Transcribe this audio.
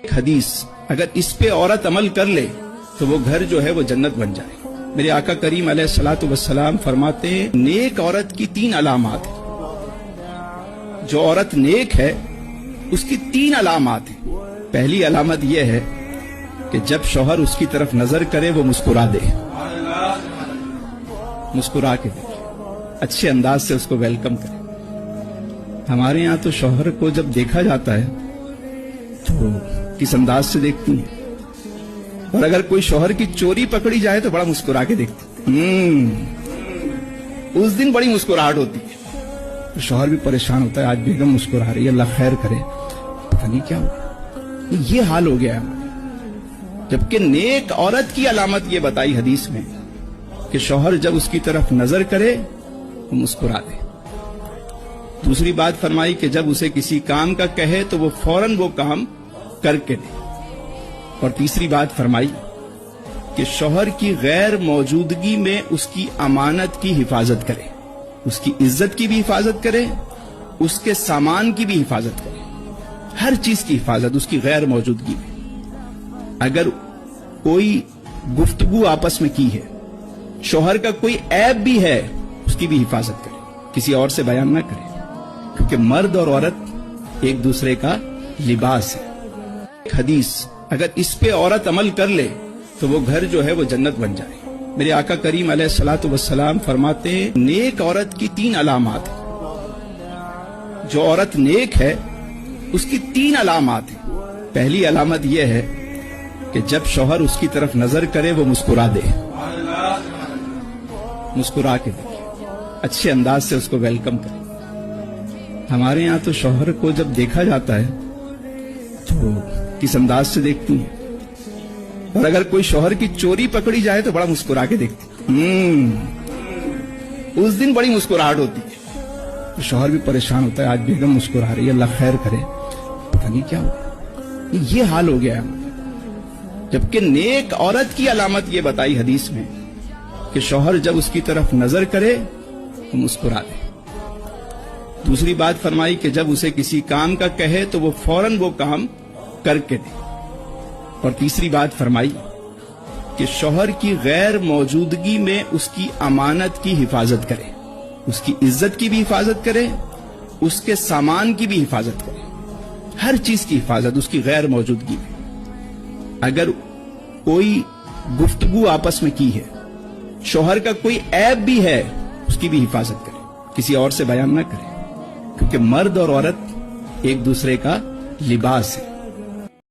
حدیث اگر اس پہ عورت عمل کر لے تو وہ گھر جو ہے وہ جنت بن جائے. میرے آقا کریم علیہ الصلوۃ والسلام فرماتے ہیں نیک عورت کی 3 علامات ہیں. جو عورت نیک ہے اس کی 3 علامات ہیں. پہلی علامت یہ ہے کہ جب شوہر اس کی طرف نظر کرے وہ مسکرا دے, مسکرا کے دیکھے, اچھے انداز سے اس کو ویلکم کرے. ہمارے یہاں تو شوہر کو جب دیکھا جاتا ہے تو کس انداز سے دیکھتی ہیں, اور اگر کوئی شوہر کی چوری پکڑی جائے تو بڑا مسکرا کے دیکھتی. اس دن بڑی مسکراہٹ ہوتی ہے, شوہر بھی پریشان ہوتا ہے, آج بیگم مسکرا رہی ہے, اللہ خیر کرے, پتہ نہیں کیا ہو. یہ حال ہو گیا ہے. جبکہ نیک عورت کی علامت یہ بتائی حدیث میں کہ شوہر جب اس کی طرف نظر کرے وہ مسکرا دے. دوسری بات فرمائی کہ جب اسے کسی کام کا کہے تو وہ فوراً وہ کام کر کے دے. اور تیسری بات فرمائی کہ شوہر کی غیر موجودگی میں اس کی امانت کی حفاظت کرے, اس کی عزت کی بھی حفاظت کرے, اس کے سامان کی بھی حفاظت کرے, ہر چیز کی حفاظت اس کی غیر موجودگی میں. اگر کوئی گفتگو آپس میں کی ہے, شوہر کا کوئی عیب بھی ہے, اس کی بھی حفاظت کرے, کسی اور سے بیان نہ کرے, کیونکہ مرد اور عورت ایک دوسرے کا لباس ہے. حدیث اگر اس پہ عورت عمل کر لے تو وہ گھر جو ہے وہ جنت بن جائے. میرے آقا کریم علیہ الصلوۃ والسلام فرماتے ہیں نیک عورت کی 3 علامات ہیں. جو عورت نیک ہے اس کی 3 علامات ہیں. پہلی علامت یہ ہے کہ جب شوہر اس کی طرف نظر کرے وہ مسکرا دے, مسکرا کے دیکھے, اچھے انداز سے اس کو ویلکم کرے. ہمارے یہاں تو شوہر کو جب دیکھا جاتا ہے تو کس انداز سے دیکھتی ہیں, اور اگر کوئی شوہر کی چوری پکڑی جائے تو بڑا مسکرا کے دیکھتی. اس دن بڑی مسکراہٹ ہوتی ہے, شوہر بھی پریشان ہوتا ہے, آج بیگم مسکرا رہی ہے, اللہ خیر کرے, پتہ نہیں کیا ہو. یہ حال ہو گیا ہے. جبکہ نیک عورت کی علامت یہ بتائی حدیث میں کہ شوہر جب اس کی طرف نظر کرے وہ مسکرا دے. دوسری بات فرمائی کہ جب اسے کسی کام کا کہے تو وہ فوراً وہ کام کر کے دے. اور تیسری بات فرمائی کہ شوہر کی غیر موجودگی میں اس کی امانت کی حفاظت کرے, اس کی عزت کی بھی حفاظت کرے, اس کے سامان کی بھی حفاظت کرے, ہر چیز کی حفاظت اس کی غیر موجودگی میں. اگر کوئی گفتگو آپس میں کی ہے, شوہر کا کوئی عیب بھی ہے, اس کی بھی حفاظت کرے, کسی اور سے بیان نہ کرے, کیونکہ مرد اور عورت ایک دوسرے کا لباس ہے.